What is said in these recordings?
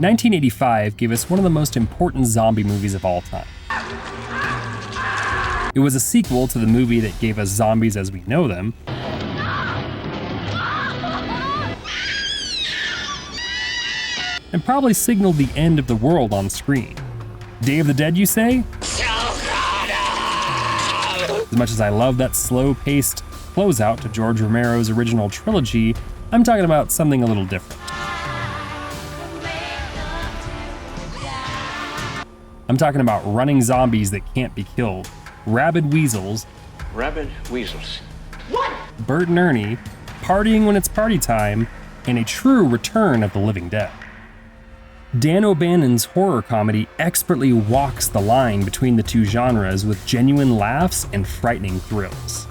1985 gave us one of the most important zombie movies of all time. It was a sequel to the movie that gave us zombies as we know them, and probably signaled the end of the world on screen. Day of the Dead, you say? As much as I love that slow-paced closeout to George Romero's original trilogy, I'm talking about something a little different. I'm talking about running zombies that can't be killed, rabid weasels, What? Bert and Ernie, partying when it's party time, and a true return of the living dead. Dan O'Bannon's horror comedy expertly walks the line between the two genres with genuine laughs and frightening thrills.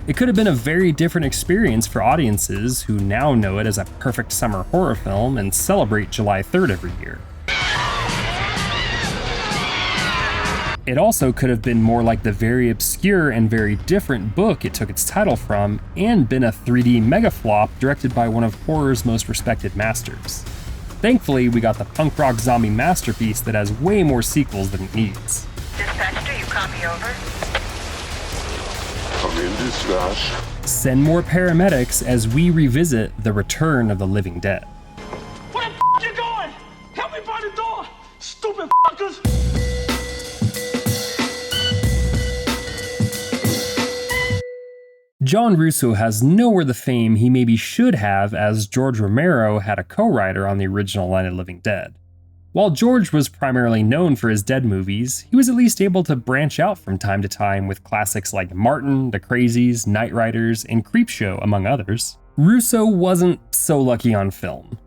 It could have been a very different experience for audiences who now know it as a perfect summer horror film and celebrate July 3rd every year. It also could have been more like the very obscure and very different book it took its title from, and been a 3D mega flop directed by one of horror's most respected masters. Thankfully, we got the punk rock zombie masterpiece that has way more sequels than it needs. Dispatch, do you copy over? I'm in dispatch. Send more paramedics as we revisit the return of the living dead. Where the f*** you going? Help me by the door, stupid fuckers! John Russo has nowhere the fame he maybe should have, as George Romero had a co-writer on the original Night of the Living Dead. While George was primarily known for his Dead movies, he was at least able to branch out from time to time with classics like Martin, The Crazies, Night Riders, and Creepshow, among others. Russo wasn't so lucky on film.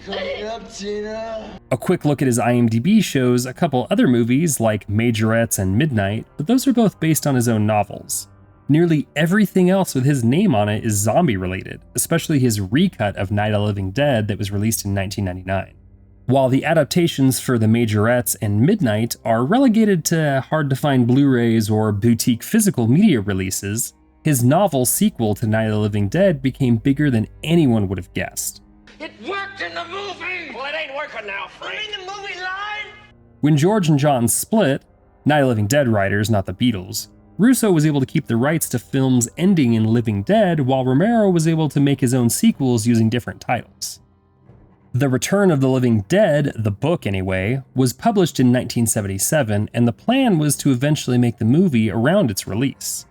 Coming up, Tina. A quick look at his IMDb shows a couple other movies like Majorettes and Midnight, but those are both based on his own novels. Nearly everything else with his name on it is zombie related, especially his recut of Night of the Living Dead that was released in 1999. While the adaptations for the Majorettes and Midnight are relegated to hard-to-find Blu-rays or boutique physical media releases, his novel sequel to Night of the Living Dead became bigger than anyone would have guessed. It worked in the movie! Well, it ain't working now, Frank. You mean the movie line? When George and John split, Night of the Living Dead writers, not the Beatles, Russo was able to keep the rights to films ending in Living Dead, while Romero was able to make his own sequels using different titles. The Return of the Living Dead, the book anyway, was published in 1977, and the plan was to eventually make the movie around its release.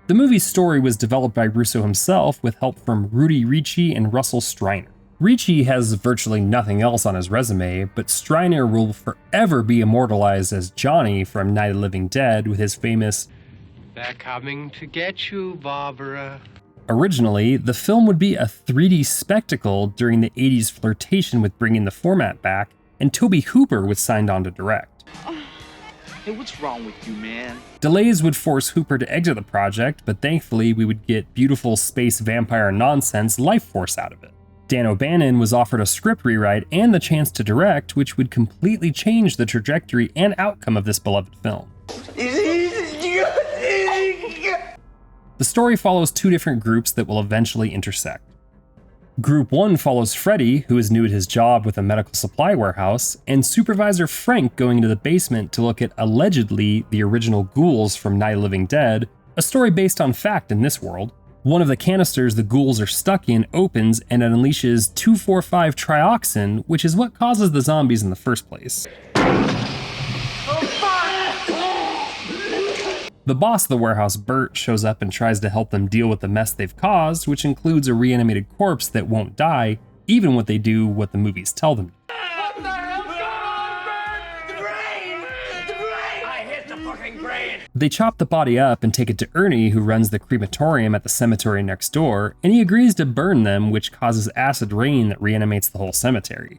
The movie's story was developed by Russo himself with help from Rudy Ricci and Russell Streiner. Ricci has virtually nothing else on his resume, but Streiner will forever be immortalized as Johnny from Night of the Living Dead with his famous "They're coming to get you, Barbara." Originally, the film would be a 3D spectacle during the 80s flirtation with bringing the format back, and Tobe Hooper was signed on to direct. Hey, what's wrong with you, man? Delays would force Hooper to exit the project, but thankfully we would get beautiful space vampire nonsense Life Force out of it. Dan O'Bannon was offered a script rewrite and the chance to direct, which would completely change the trajectory and outcome of this beloved film. The story follows two different groups that will eventually intersect. Group 1 follows Freddy, who is new at his job with a medical supply warehouse, and Supervisor Frank going into the basement to look at allegedly the original ghouls from Night of the Living Dead, a story based on fact in this world. One of the canisters the ghouls are stuck in opens and it unleashes 2,4,5-trioxin, which is what causes the zombies in the first place. The boss of the warehouse, Bert, shows up and tries to help them deal with the mess they've caused, which includes a reanimated corpse that won't die, even when they do what the movies tell them. What the hell's going on, Bert? The brain! The brain! I hit the fucking brain! They chop the body up and take it to Ernie, who runs the crematorium at the cemetery next door, and he agrees to burn them, which causes acid rain that reanimates the whole cemetery.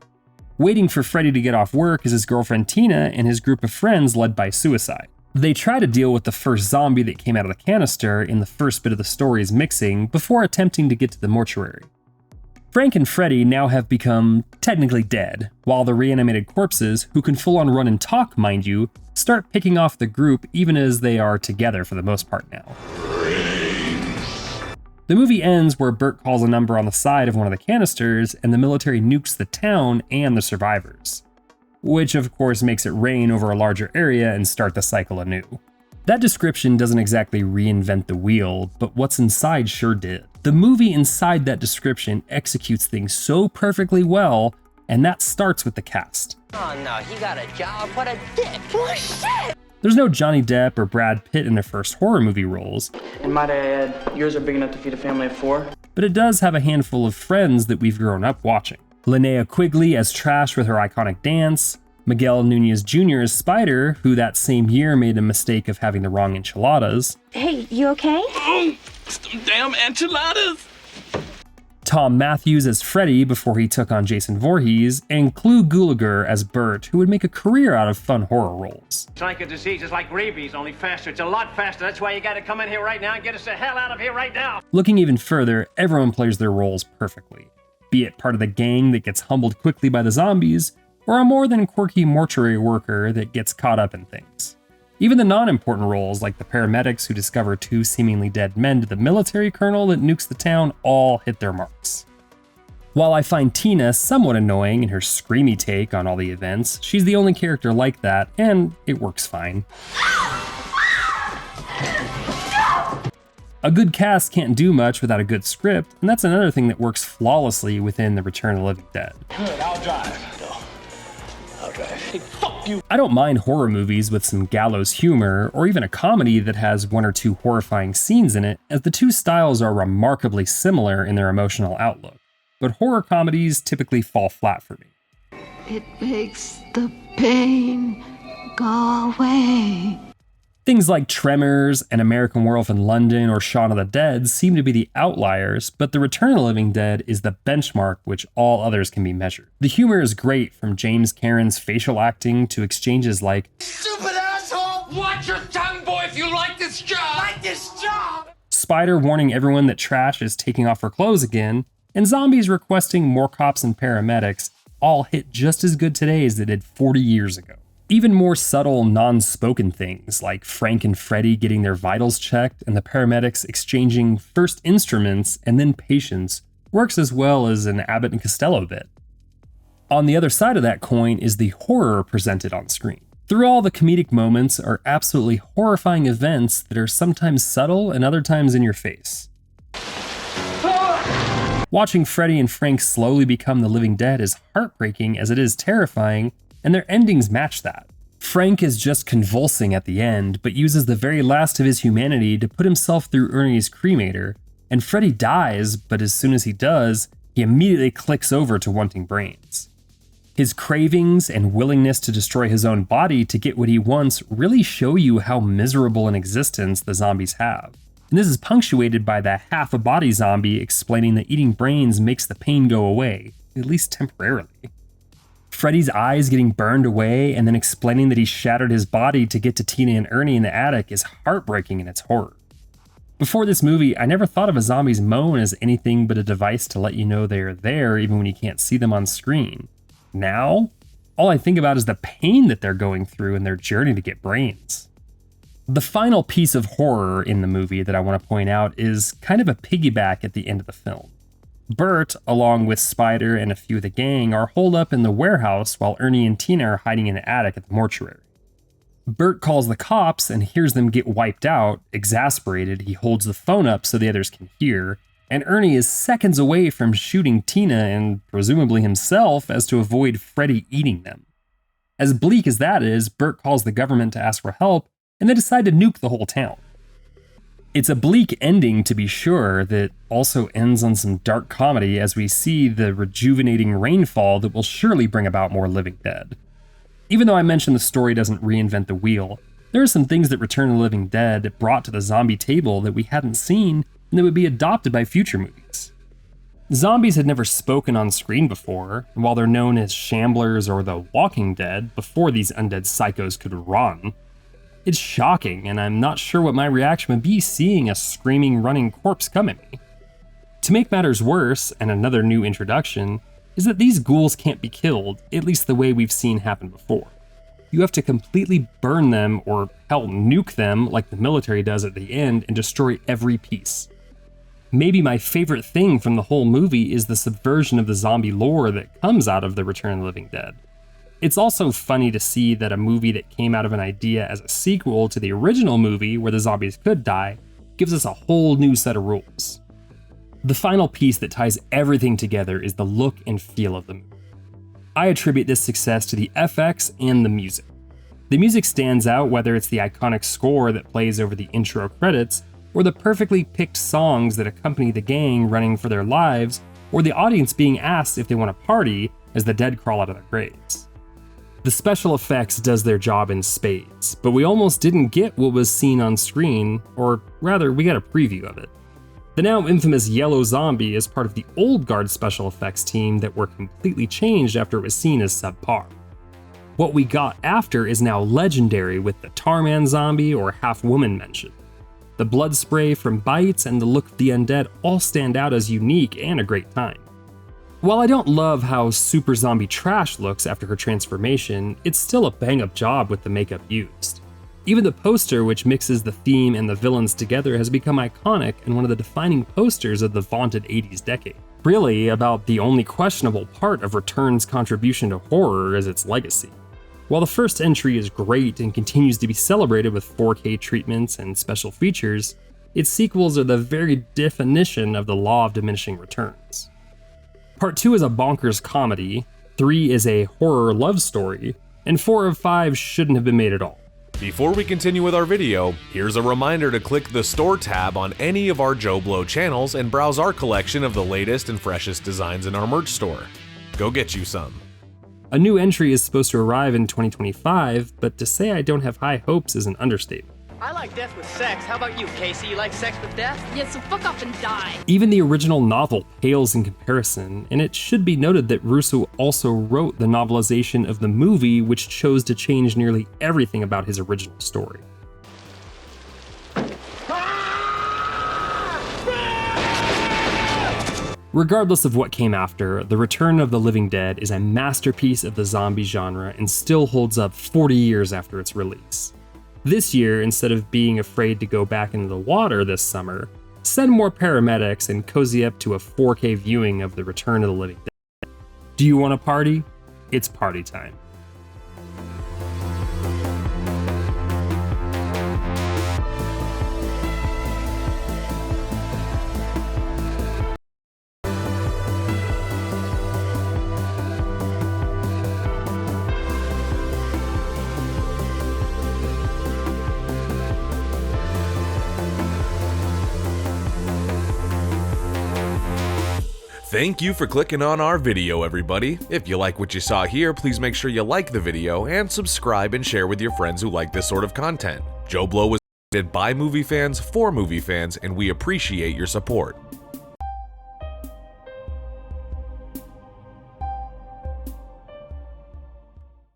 Waiting for Freddy to get off work is his girlfriend Tina and his group of friends led by Suicide. They try to deal with the first zombie that came out of the canister in the first bit of the story's mixing before attempting to get to the mortuary. Frank and Freddy now have become technically dead, while the reanimated corpses, who can full on run and talk mind you, start picking off the group even as they are together for the most part now. The movie ends where Burt calls a number on the side of one of the canisters and the military nukes the town and the survivors, which of course makes it rain over a larger area and start the cycle anew. That description doesn't exactly reinvent the wheel, but what's inside sure did. The movie inside that description executes things so perfectly well, and that starts with the cast. Oh no, he got a job, what a dick! Oh shit! There's no Johnny Depp or Brad Pitt in their first horror movie roles, And might I add, yours are big enough to feed a family of 4? but it does have a handful of friends that we've grown up watching. Linnea Quigley as Trash with her iconic dance, Miguel Nunez Jr. as Spider, who that same year made the mistake of having the wrong enchiladas, Hey, you okay? Some damn enchiladas! Tom Matthews as Freddy before he took on Jason Voorhees, and Clu Gulager as Burt, who would make a career out of fun horror roles. It's like a disease. It's like rabies, only faster. It's a lot faster. That's why you gotta come in here right now and get us the hell out of here right now. Looking even further, everyone plays their roles perfectly, be it part of the gang that gets humbled quickly by the zombies, or a more than quirky mortuary worker that gets caught up in things. Even the non-important roles, like the paramedics who discover 2 seemingly dead men to the military colonel that nukes the town, all hit their marks. While I find Tina somewhat annoying in her screamy take on all the events, she's the only character like that, and it works fine. A good cast can't do much without a good script, and that's another thing that works flawlessly within the Return of the Living Dead. Good, I'll drive. Hey, fuck you. I don't mind horror movies with some gallows humor, or even a comedy that has 1 or 2 horrifying scenes in it, as the two styles are remarkably similar in their emotional outlook. But horror comedies typically fall flat for me. It makes the pain go away. Things like Tremors, An American Werewolf in London, or Shaun of the Dead seem to be the outliers, but The Return of the Living Dead is the benchmark which all others can be measured. The humor is great, from James Cameron's facial acting to exchanges like, Stupid asshole! Watch your tongue, boy, if you like this job! Like this job! Spider warning everyone that Trash is taking off her clothes again, and zombies requesting more cops and paramedics, all hit just as good today as they did 40 years ago. Even more subtle, non-spoken things, like Frank and Freddy getting their vitals checked and the paramedics exchanging first instruments and then patients, works as well as an Abbott and Costello bit. On the other side of that coin is the horror presented on screen. Through all the comedic moments are absolutely horrifying events that are sometimes subtle and other times in your face. Watching Freddy and Frank slowly become the living dead is heartbreaking as it is terrifying, and their endings match that. Frank is just convulsing at the end, but uses the very last of his humanity to put himself through Ernie's cremator, and Freddy dies, but as soon as he does, he immediately clicks over to wanting brains. His cravings and willingness to destroy his own body to get what he wants really show you how miserable an existence the zombies have. And this is punctuated by the half a body zombie explaining that eating brains makes the pain go away, at least temporarily. Freddy's eyes getting burned away and then explaining that he shattered his body to get to Tina and Ernie in the attic is heartbreaking in its horror. Before this movie, I never thought of a zombie's moan as anything but a device to let you know they are there even when you can't see them on screen. Now, all I think about is the pain that they're going through in their journey to get brains. The final piece of horror in the movie that I want to point out is kind of a piggyback at the end of the film. Burt, along with Spider and a few of the gang, are holed up in the warehouse while Ernie and Tina are hiding in the attic at the mortuary. Burt calls the cops and hears them get wiped out. Exasperated, he holds the phone up so the others can hear, and Ernie is seconds away from shooting Tina and presumably himself as to avoid Freddy eating them. As bleak as that is, Burt calls the government to ask for help, and they decide to nuke the whole town. It's a bleak ending, to be sure, that also ends on some dark comedy as we see the rejuvenating rainfall that will surely bring about more living dead. Even though I mentioned the story doesn't reinvent the wheel, there are some things that Return of the Living Dead brought to the zombie table that we hadn't seen and that would be adopted by future movies. Zombies had never spoken on screen before, and while they're known as Shamblers or the Walking Dead before these undead psychos could run, it's shocking, and I'm not sure what my reaction would be seeing a screaming, running corpse come at me. To make matters worse, and another new introduction, is that these ghouls can't be killed, at least the way we've seen happen before. You have to completely burn them, or hell, nuke them like the military does at the end, and destroy every piece. Maybe my favorite thing from the whole movie is the subversion of the zombie lore that comes out of the Return of the Living Dead. It's also funny to see that a movie that came out of an idea as a sequel to the original movie where the zombies could die gives us a whole new set of rules. The final piece that ties everything together is the look and feel of the movie. I attribute this success to the FX and the music. The music stands out whether it's the iconic score that plays over the intro credits, or the perfectly picked songs that accompany the gang running for their lives, or the audience being asked if they want to party as the dead crawl out of their graves. The special effects does their job in spades, but we almost didn't get what was seen on screen, or rather, we got a preview of it. The now infamous yellow zombie is part of the old guard special effects team that were completely changed after it was seen as subpar. What we got after is now legendary, with the Tarman zombie or half-woman mentioned. The blood spray from bites and the look of the undead all stand out as unique and a great time. While I don't love how Super Zombie Trash looks after her transformation, it's still a bang-up job with the makeup used. Even the poster, which mixes the theme and the villains together, has become iconic and one of the defining posters of the vaunted 80s decade. Really, about the only questionable part of Return's contribution to horror is its legacy. While the first entry is great and continues to be celebrated with 4K treatments and special features, its sequels are the very definition of the law of diminishing returns. Part 2 is a bonkers comedy, 3 is a horror love story, and 4 of 5 shouldn't have been made at all. Before we continue with our video, here's a reminder to click the store tab on any of our JoBlo channels and browse our collection of the latest and freshest designs in our merch store. Go get you some. A new entry is supposed to arrive in 2025, but to say I don't have high hopes is an understatement. I like death with sex. How about you, Casey? You like sex with death? Yeah, so fuck off and die. Even the original novel pales in comparison, and it should be noted that Russo also wrote the novelization of the movie, which chose to change nearly everything about his original story. Regardless of what came after, The Return of the Living Dead is a masterpiece of the zombie genre and still holds up 40 years after its release. This year, instead of being afraid to go back into the water this summer, send more paramedics and cozy up to a 4K viewing of The Return of the Living Dead. Do you want to party? It's party time. Thank you for clicking on our video, everybody. If you like what you saw here, please make sure you like the video and subscribe and share with your friends who like this sort of content. JoBlo was created by movie fans for movie fans, and we appreciate your support.